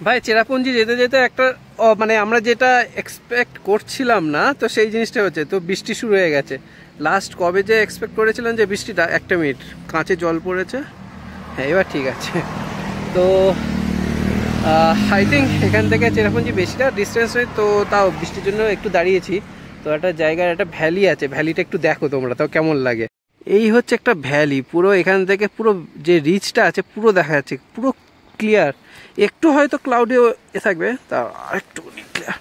ভাই চেরাপুঞ্জি যেতে যেতে একটা মানে আমরা যেটা এক্সপেক্ট করছিলাম না, তো সেই জিনিসটা হচ্ছে। তো বৃষ্টি শুরু হয়ে গেছে। লাস্ট কবে যে এক্সপেক্ট করেছিলাম যে বৃষ্টিটা, একটা মিনিট, কাঁচে জল পড়েছে। হ্যাঁ, এবার ঠিক আছে। তো আই থিঙ্ক এখান থেকে চেরাপুঞ্জি বেশিটা ডিস্টেন্স নেই, তো তাও বৃষ্টির জন্য একটু দাঁড়িয়েছি। তো একটা জায়গার একটা ভ্যালি আছে, ভ্যালিটা একটু দেখো তোমরা, তাও কেমন লাগে। এই হচ্ছে একটা ভ্যালি, পুরো এখান থেকে পুরো যে রিচটা আছে পুরো দেখা যাচ্ছে, পুরো ক্লিয়ার। একটু হয়তো ক্লাউডে থাকবে, তা আরেকটু ক্লিয়ার।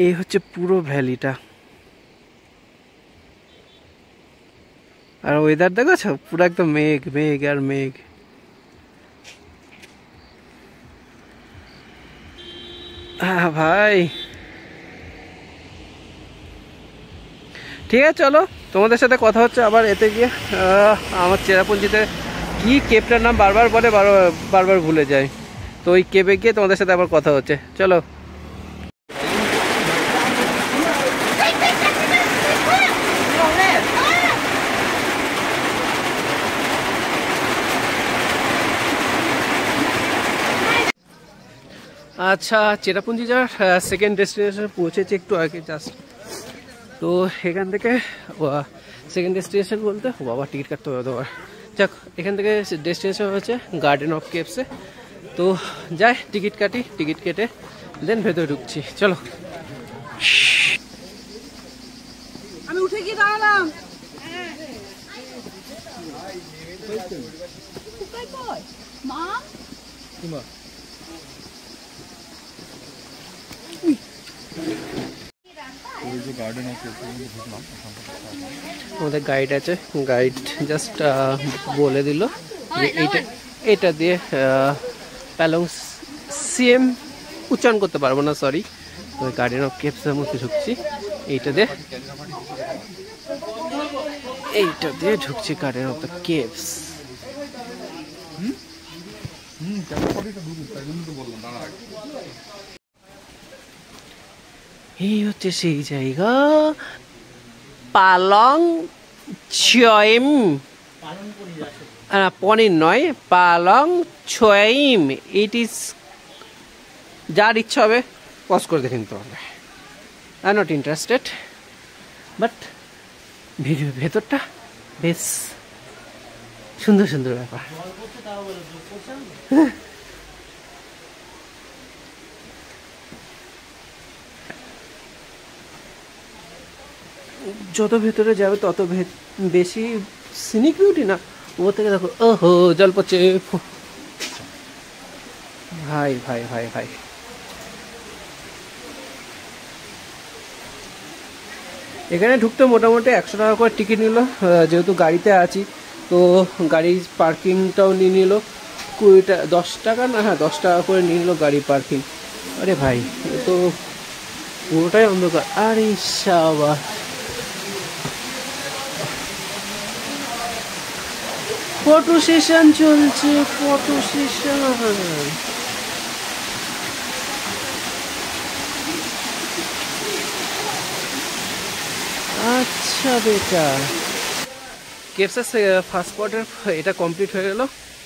এই হচ্ছে পুরো ভ্যালিটা। আর ওয়েদার দেখেছো, পুরো একদম মেঘ মেঘ আর মেঘ। হ্যাঁ ভাই, ঠিক আছে, চলো তোমাদের সাথে কথা হচ্ছে আবার এতে গিয়ে। আমার চেরাপুঞ্জিতে কি কেপটার নাম বারবার বলে, বারবার ভুলে যায়। তো ওই কেপে গিয়ে তোমাদের সাথে আবার কথা হচ্ছে, চলো। আচ্ছা, চেরাপুঞ্জি যাওয়ার সেকেন্ড ডেস্টিনেশনে পৌঁছেছি একটু আগে জাস্ট। তো এখান থেকে সেকেন্ড ডেস্টিনেশন বলতে, ও বাবা টিকিট কাটতে হবে তোমার। যাক, এখান থেকে ডেস্টিনেশন হচ্ছে গার্ডেন অফ কেপসে। তো যাই, টিকিট কাটি, টিকিট কেটে দেন ভেতরে ঢুকছি, চলো। আমি উঠে গিয়ে দাঁড়ালাম। মা আমাদের গাইড আছে, গাইড জাস্ট বলে দিল যে এটা দিয়ে প্যালং সিএম উচ্চারণ করতে পারবো না, সরি। ওই গার্ডেন অফ কেপসের মধ্যে ঢুকছি, এইটা দিয়ে ঢুকছি গার্ডেন অফ দ্য কেপস। এই হচ্ছে সেই জায়গা, পালং ছয়ম, পনির নয়, পালং ছয়ম। ইট ইজ, যার ইচ্ছা হবে পজ করে দেখে নিতে পারবে। I am not interested, but ভিডিওর ভেতরটা বেশ সুন্দর সুন্দর ব্যাপার। যত ভেতরে যাবে তত বেশি সিনিক বিউটি না, ও থেকে দেখো, ওহো জল পড়ছে। ভাই ভাই ভাই ভাই, এখানে ঢুকতে মোটামুটি 100 টাকা করে টিকিট নিল। যেহেতু গাড়িতে আছি, তো গাড়ি পার্কিংটাও নিয়ে নিল 10 টাকা না, হ্যাঁ 10 টাকা করে নিয়ে নিল গাড়ি পার্কিং। আরে ভাই, এ তো পুরোটাই অন্ধকার। আরে শাবাশ, ফটো সেশন চলছে, ফটো সেশন। আচ্ছা বেটা, কেপসের ফার্স্ট স্পটের এটা কমপ্লিট হয়ে গেল।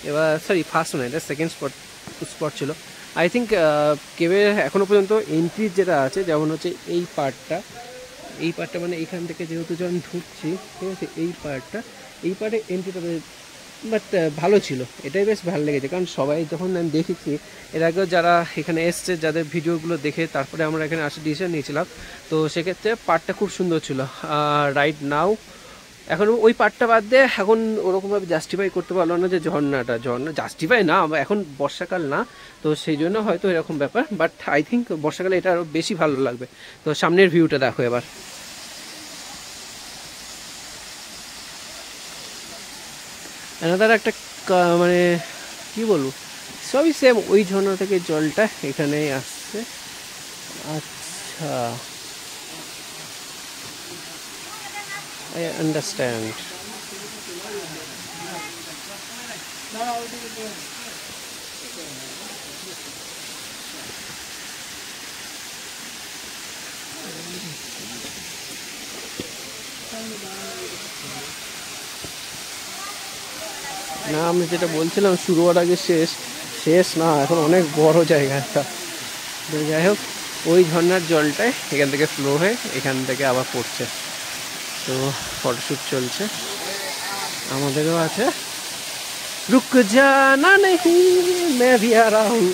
এবার সরি, ফার্স্ট না, এটা সেকেন্ড স্পট ছিল। আই থিঙ্ক কেবের এখনও পর্যন্ত এন্ট্রি যেটা আছে, যেমন হচ্ছে এই পার্টটা মানে এইখান থেকে যেহেতু যখন ঢুকছি, ঠিক আছে, এই পার্টে এন্ট্রিটা, বাট ভালো ছিল, এটাই বেশ ভালো লেগেছে। কারণ সবাই যখন আমি দেখেছি এর আগেও যারা এখানে এসছে, যাদের ভিডিওগুলো দেখে তারপরে আমরা এখানে আসে ডিসিশন নিয়েছিলাম, তো সেক্ষেত্রে পার্টটা খুব সুন্দর ছিল। রাইট নাও এখন ওই পার্টটা বাদ দিয়ে এখন ওরকমভাবে জাস্টিফাই করতে পারলো না যে ঝর্ণা জাস্টিফাই না, এখন বর্ষাকাল না, তো সেই জন্য হয়তো এরকম ব্যাপার। বাট আই থিঙ্ক বর্ষাকালে এটা আরও বেশি ভালো লাগবে। তো সামনের ভিউটা দেখো এবার। এনাদার একটা মানে কি বলবো, সবই সেম, ওই ঝর্ণা থেকে জলটা এখানেই আসছে। আচ্ছা, I understand. না, আমি যেটা বলছিলাম শুরু হওয়ার আগে শেষ, শেষ না, এখন অনেক বড় জায়গা একটা। তো যাই হোক, ওই ঝর্ণার জলটাই এখান থেকে ফ্লো হয়ে এখান থেকে আবার পড়ছে। তো ফটোশ্যুট চলছে, আমাদেরও আছে। রুক জানা নেহি মে ভি আ রাহা হুঁ।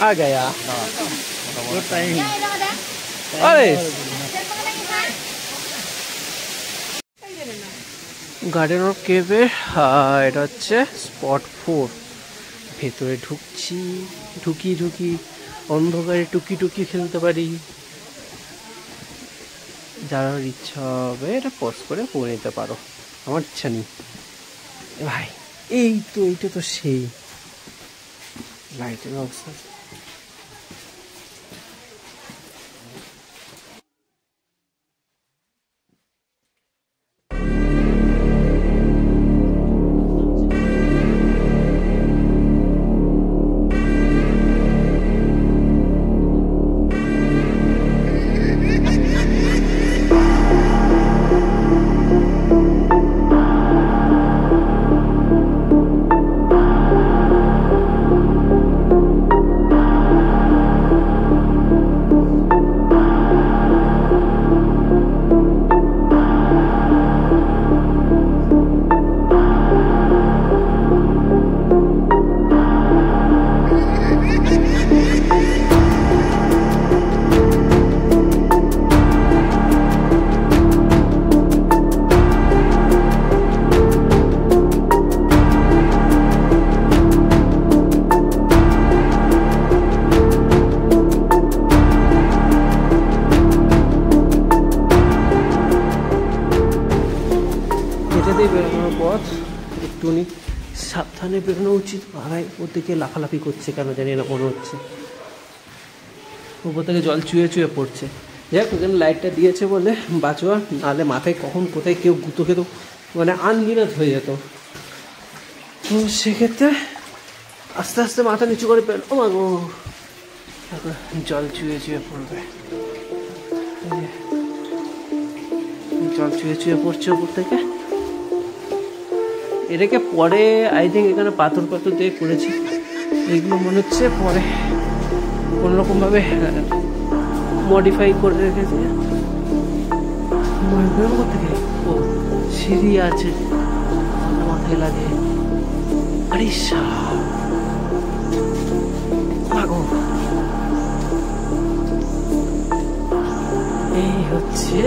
आ गया। अरे গার্ডেন অফ কেভে এটা হচ্ছে স্পট 4। ভেতরে ঢুকছি, ঢুকি অন্ধকারে টুকি খেলতে পারি। যার ইচ্ছা হবে এটা পজ করে পড়ে নিতে পারো, আমার ইচ্ছা নেই ভাই। এইটা তো সেই লাইটের অবস্থা। বেরোনোর পথ একটুখানি সাবধানে বেরোনো উচিত। ভাই ওর দিকে লাফালাফি করছে কেন জানি না, মনে হচ্ছে উপর থেকে জল চুয়ে পড়ছে। যাই হোক, ওখানে লাইটটা দিয়েছে বলে বাঁচোয়া, নাহলে মাথায় কখন কোথায় কেউ গুঁতো খেতো, মানে আনগিনাত হয়ে যেত। তো সেক্ষেত্রে আস্তে আস্তে মাথা নিচু করে পেল, ও মা গো, জল চুয়ে পড়বে। জল চুয়ে পড়ছে উপর থেকে। এটাকে পরে আই থিঙ্ক এখানে পাথর দিয়ে করেছি, এগুলো মনে হচ্ছে পরে কোনোরকমভাবে মডিফাই করে রেখেছে। থেকে ও সিঁড়ি আছে, মাথায় লাগে। আরে এই হচ্ছে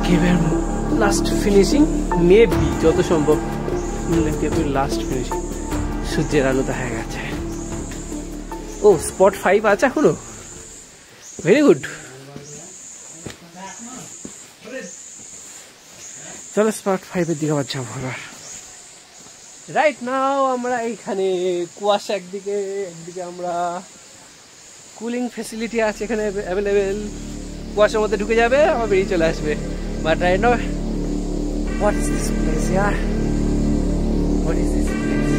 কেভের লাস্ট ফিনিশিং, মেবি যত সম্ভব কেভের লাস্ট ফিনিশিং। সূর্যের আলো দেখা গেছে। ও স্পট 5 আছে এখনো, ভেরি গুড। চলো স্পট 5-এর দিকে আবার যাবো এবার। রাইট নাও আমরা এইখানে কুয়াশা, একদিকে আমরা কুলিং ফেসিলিটি আছে এখানে অ্যাভেলেবেল। কুয়াশার মধ্যে ঢুকে যাবে আবার বেরিয়ে চলে আসবে। But right now, what is this place yaar, what is this place?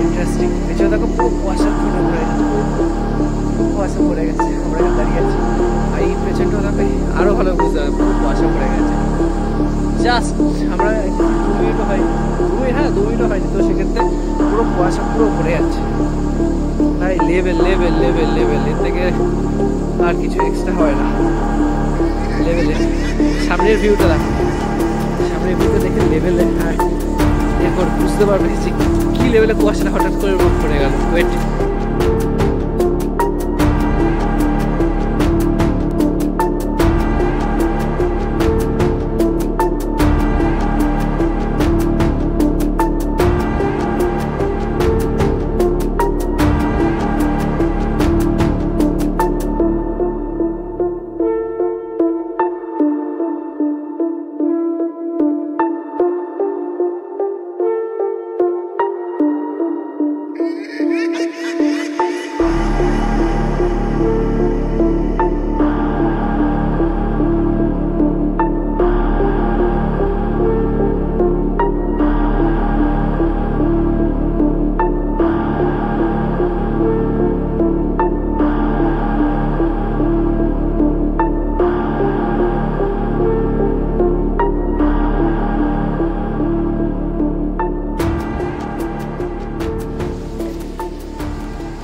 Interesting. পেছনে দেখো পুরো কুয়াশা পড়ে গেছে, আমরা দাঁড়িয়ে আছি। আর এই পেছনটা দেখো আরো ভালো বুঝতে হবে, পুরো কুয়াশা পড়ে গেছে। জাস্ট আমরা 2 মিনিটও হয়নি, 2 মিনিটও হয়নি, তো সেক্ষেত্রে পুরো কুয়াশা পুরো পড়ে যাচ্ছে ভাই। লেভেল এর থেকে আর কিছু এক্সট্রা হয় না। লেভেলে সামনের ভিউটা দেখো, সামনের ভিউটা দেখে লেভেলে, হ্যাঁ এরপর বুঝতে পারবে যে কি লেভেলে কুয়াশাটা হঠাৎ করে রোদ পড়ে গেল। ওয়েট,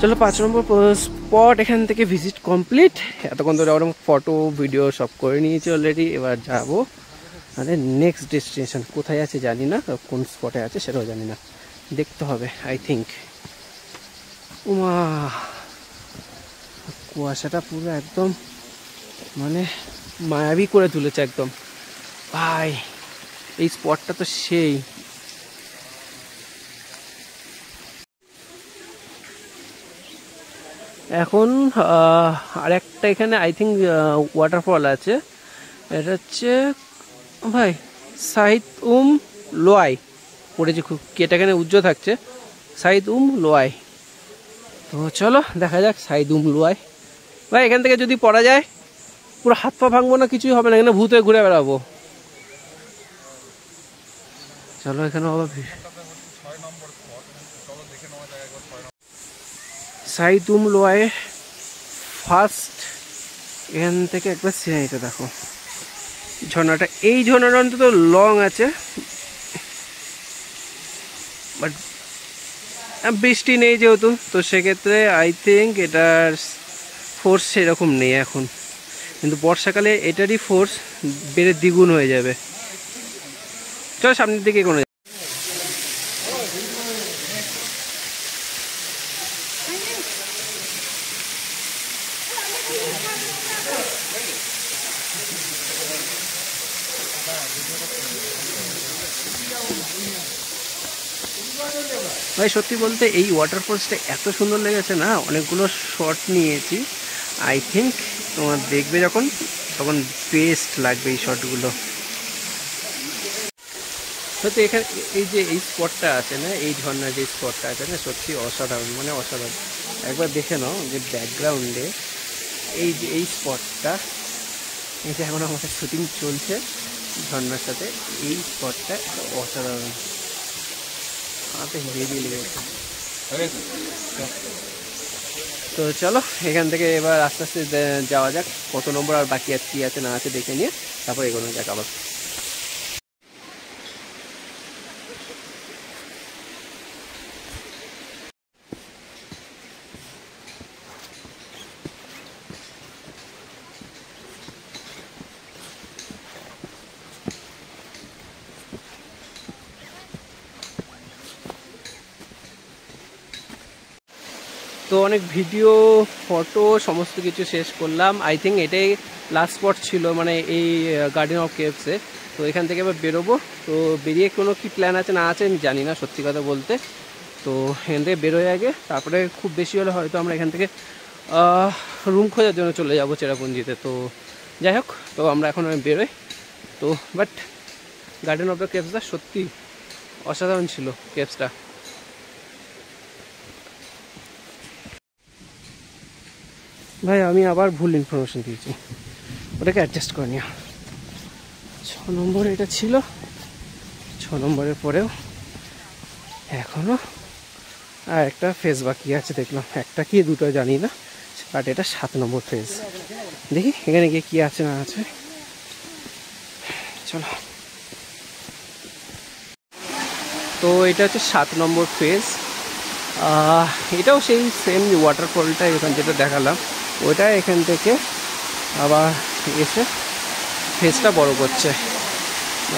চলো 5 নম্বর স্পট এখান থেকে ভিজিট কমপ্লিট। এতক্ষণ ধরে ওরকম ফটো ভিডিও সব করে নিয়েছি অলরেডি। এবার যাব মানে নেক্সট ডেস্টিনেশন কোথায় আছে জানি না, কোন স্পটে আছে সেটাও জানি না, দেখতে হবে আই থিঙ্ক। উমা কুয়াশাটা পুরো একদম মানে মায়াবী করে তুলেছে একদম ভাই। এই স্পটটা তো সেই। এখন আরেকটা এখানে আই থিঙ্ক ওয়াটারফল আছে, এটা হচ্ছে ভাই সাইদ লোয়াই পড়েছে, খুব কেটা এখানে উজ্জ্বল থাকছে সাইদ লোয়াই। তো চলো দেখা যাক সাইদ লোয়াই। ভাই এখান থেকে যদি পড়া যায় পুরো হাত পা ভাঙবো না, কিছুই হবে না, এখানে ভূত হয়ে ঘুরে বেড়াবো। চলো এখানে আবার সাইদ লোয়াই ফার্স্ট। এখান থেকে একবার সিনারিটা দেখো, ঝর্ণাটা, এই ঝর্ণাটা অন্তত লং আছে, বাট বৃষ্টি নেই যেহেতু, তো সেক্ষেত্রে আই থিঙ্ক এটার ফোর্স সেরকম নেই এখন, কিন্তু বর্ষাকালে এটারই ফোর্স বেড়ে দ্বিগুণ হয়ে যাবে। চল সামনের দিকে কোনো ভাই সত্যি বলতে এই ওয়াটারফলসটা এত সুন্দর লেগেছে না, অনেকগুলো শট নিয়েছি। আই থিঙ্ক তোমার দেখবে যখন তখন বেস্ট লাগবে এই শটগুলো। সত্যি এখানে এই যে এই স্পটটা আছে না, এই ঝর্ণার যে স্পটটা আছে না, সত্যি অসাধারণ, মানে অসাধারণ। একবার দেখে নাও যে ব্যাকগ্রাউন্ডে এই যে এই স্পটটা, এই যে এখন আমাদের শুটিং চলছে ঝর্ণার সাথে, এই স্পটটা অসাধারণ, আমাকে হেভি লেগেছে। তো চলো এখান থেকে এবার আস্তে আস্তে যাওয়া যাক, কত নম্বর আর বাকি আছে কি আছে না আছে দেখে নিয়ে তারপর এগোনো যাক আবার। তো অনেক ভিডিও ফটো সমস্ত কিছু শেষ করলাম, আই থিঙ্ক এটাই লাস্ট স্পট ছিল মানে এই গার্ডেন অফ কেভসে। তো এখান থেকে এবার বেরোবো, তো বেরিয়ে কোনো কি প্ল্যান আছে না আছে আমি জানি না সত্যি কথা বলতে। তো এখান থেকে বেরোয় আগে, তারপরে খুব বেশি হলে হয়তো আমরা এখান থেকে রুম খোঁজার জন্য চলে যাবো চেরাপুঞ্জিতে। তো যাই হোক, তো আমরা এখন বেরোই। তো বাট গার্ডেন অফ দ্য কেভসটা সত্যি অসাধারণ ছিল কেভসটা। ভাই আমি আবার ভুল ইনফরমেশন দিয়েছি, ওটাকে অ্যাডজাস্ট করে নিও। 6 নম্বর এটা ছিল, 6 নম্বরের পরেও এখনও আর একটা ফেজ বাকি আছে দেখলাম, একটা কি দুটো জানি না, বাট এটা 7 নম্বর ফেজ। দেখি এখানে গিয়ে কী আছে না আছে, চলো। তো এটা হচ্ছে 7 নম্বর ফেজ, এটাও সেই সেম ওয়াটারফলটা এখান যেটা দেখালাম ওটা, এখান থেকে আবার এসে ফেজটা বড় করছে।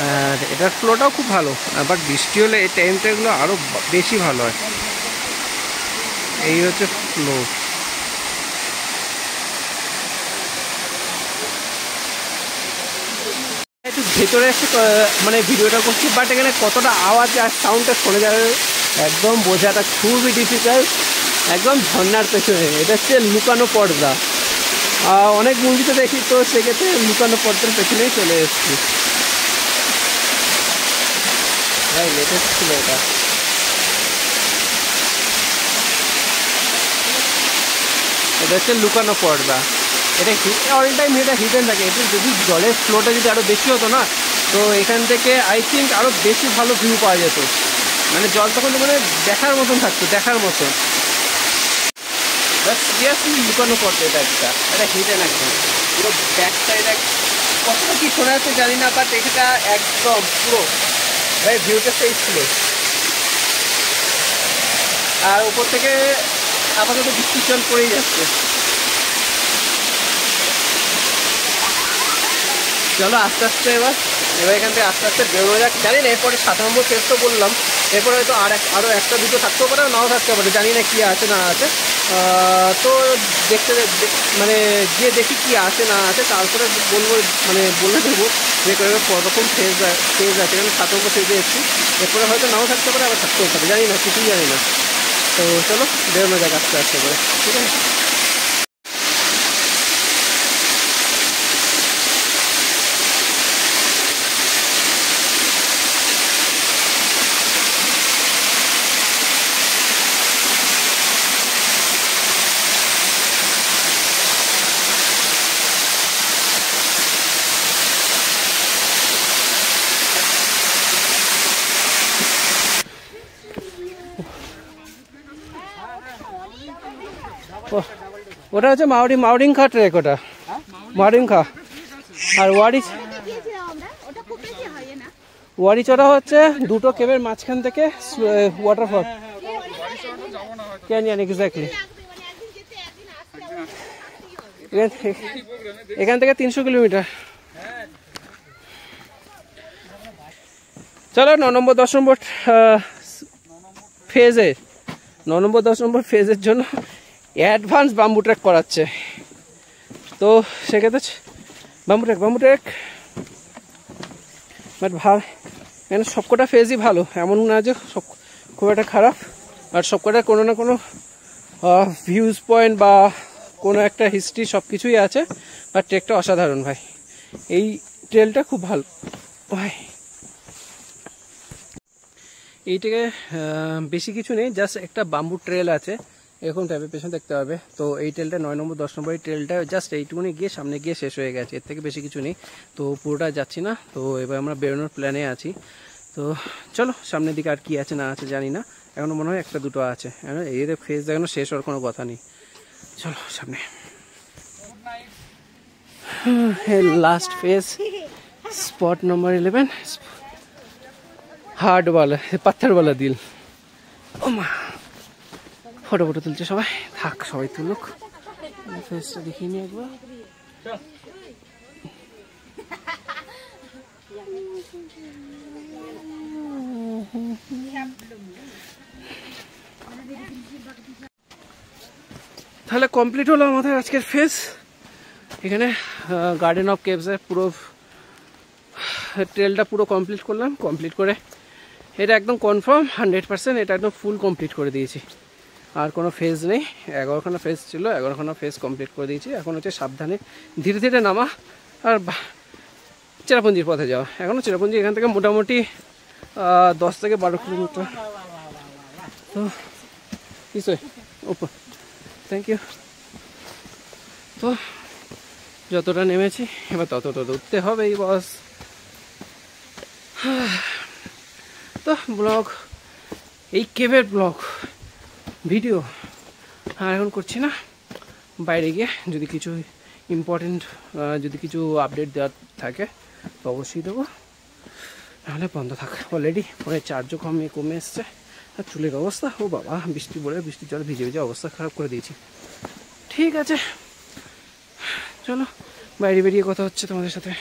আর এটার ফ্লোটাও খুব ভালো, বাট বৃষ্টি হলে এই টাইমটাগুলো আরও বেশি ভালো হয়। এই হচ্ছে ফ্লো। একটু ভেতরে এসে মানে ভিডিওটা করছি, বাট এখানে কতটা আওয়াজ আর সাউন্ডটা শোনা যাবে একদম বোঝাটা খুবই ডিফিকাল্ট। একদম ঝর্নার পেছনে, এটা হচ্ছে লুকানো পর্দা, অনেক মুভিতে দেখি, তো সেক্ষেত্রে লুকানো পর্দার পেছনেই চলে এসেছি। ভাই লেটেস্ট ছিল এটা। এটা হচ্ছে লুকানো পর্দা, এটা অল টাইম এটা হিডেন থাকে। এটা যদি জলের ফ্লোটা যদি আরও বেশি হতো না, তো এখান থেকে আই থিঙ্ক আরও বেশি ভালো ভিউ পাওয়া যেত, মানে জল তখন মানে দেখার মতন থাকতো, দেখার মতন। সিরিয়াসলি লুকানো পড়তো, এটা হিডেন একদম পুরো ব্যাক সাইড। কতটা কি শোনা যাচ্ছে জানি না, বাট এটা একদম পুরো ভাই ভিউটা সেই ছিল। আর উপর থেকে আপাতত বৃষ্টির জল পড়েই যাচ্ছে। চলো আস্তে আস্তে এবার এখান থেকে আস্তে আস্তে বেরোনো যাক। জানি না এরপরে 7 নম্বর ফেজ তো বললাম, এরপরে হয়তো আরও একটা দুটো থাকতেও পারে, নাও থাকতে পারে, জানি না কী আছে না আছে। তো দেখতে মানে গিয়ে দেখি কি আছে না আছে, তারপরে বলবো, মানে বলে দেবো যে কতরকম ফেজ আছে। এখানে 7 নম্বর ফেজে এসেছি, এরপরে হয়তো নাও থাকতে পারে, আবার থাকতেও পারে, জানি না, কিছুই জানি না। তো চলো বেরোনো যাক আস্তে আস্তে করে, ঠিক আছে। ওটা হচ্ছে মাউরিংখা ট্রেক, ওটা মাউরিংখা। আর ওয়ারিচড়া হচ্ছে দুটো কেবের মাঝখান থেকে ওয়াটারফল, ক্যানিয়ন, এক্স্যাক্টলি। এখান থেকে 300 কিলোমিটার। চলো 9 নম্বর 10 নম্বর ফেজে 9 নম্বর 10 নম্বর ফেজের জন্য অ্যাডভান্স বাম্বু ট্রেক করাচ্ছে। তো সেক্ষেত্রে বাম্বু ট্রেক বাট এখানে সবকটা ফেজই ভালো, এমন না যে সব খুব একটা খারাপ। আর সবকটা কোনো না কোনো ভিউজ পয়েন্ট বা কোনো একটা হিস্ট্রি সব কিছুই আছে। আর ট্রেকটা অসাধারণ ভাই, এই ট্রেলটা খুব ভালো ভাই। এইটাকে বেশি কিছু নেই, জাস্ট একটা বাম্বু ট্রেল আছে এরকম টাইপের, পেছনে দেখতে পাবে। তো এই ট্রেলটা 9 নম্বর 10 নম্বর এই ট্রেলটা জাস্ট এইটুকুনি গিয়ে সামনে গিয়ে শেষ হয়ে গেছে, এর থেকে বেশি কিছু নেই। তো পুরোটা যাচ্ছি না, তো এবার আমরা বেরোনোর প্ল্যানে আছি। তো চলো সামনের দিকে আর কি আছে না আছে জানি না, এখনো মনে হয় একটা দুটো আছে, এর ফেজ এখনো শেষ হওয়ার কোনো কথা নেই। চলো সামনে লাস্ট ফেজ, স্পট নম্বর 11, হার্ড वाला পাথর वाला দিল। ও মা, ফটো তুলছে সবাই, থাক সবাই তুলুক, ফেসটা দেখিয়ে নিই একবার। তাহলে কমপ্লিট হলো আমাদের আজকের ফেজ। এখানে গার্ডেন অফ কেভসের পুরো ট্রেলটা পুরো কমপ্লিট করলাম। কমপ্লিট করে এটা একদম কনফার্ম 100%, এটা একদম ফুল কমপ্লিট করে দিয়েছি। আর কোনো ফেজ নেই, 11খানা ফেজ ছিল, 11খানা ফেজ কমপ্লিট করে দিয়েছি। এখন হচ্ছে সাবধানে ধীরে ধীরে নামা আর চেরাপুঞ্জির পথে যাওয়া। এখনও চেরাপুঞ্জি এখান থেকে মোটামুটি 10 থেকে 12 কিলোমিটার। তো কিছু ওপর, থ্যাংক ইউ। তো যতটা নেমেছি এবার ততটা উঠতে হবেই বস। তো ব্লগ, এই কেভের ব্লগ ভিডিও আর এখন করছি না, বাইরে গিয়ে যদি কিছু ইম্পর্টেন্ট যদি কিছু আপডেট দেওয়ার থাকে তো অবশ্যই দেবো, নাহলে বন্ধ থাক। অলরেডি ফোনের চার্জও কমে এসছে। আর চুলের অবস্থা, ও বাবা, বৃষ্টির জলে ভিজে ভিজে অবস্থা খারাপ করে দিয়েছি। ঠিক আছে চলো বাইরে বেরিয়ে কথা হচ্ছে তোমাদের সাথে।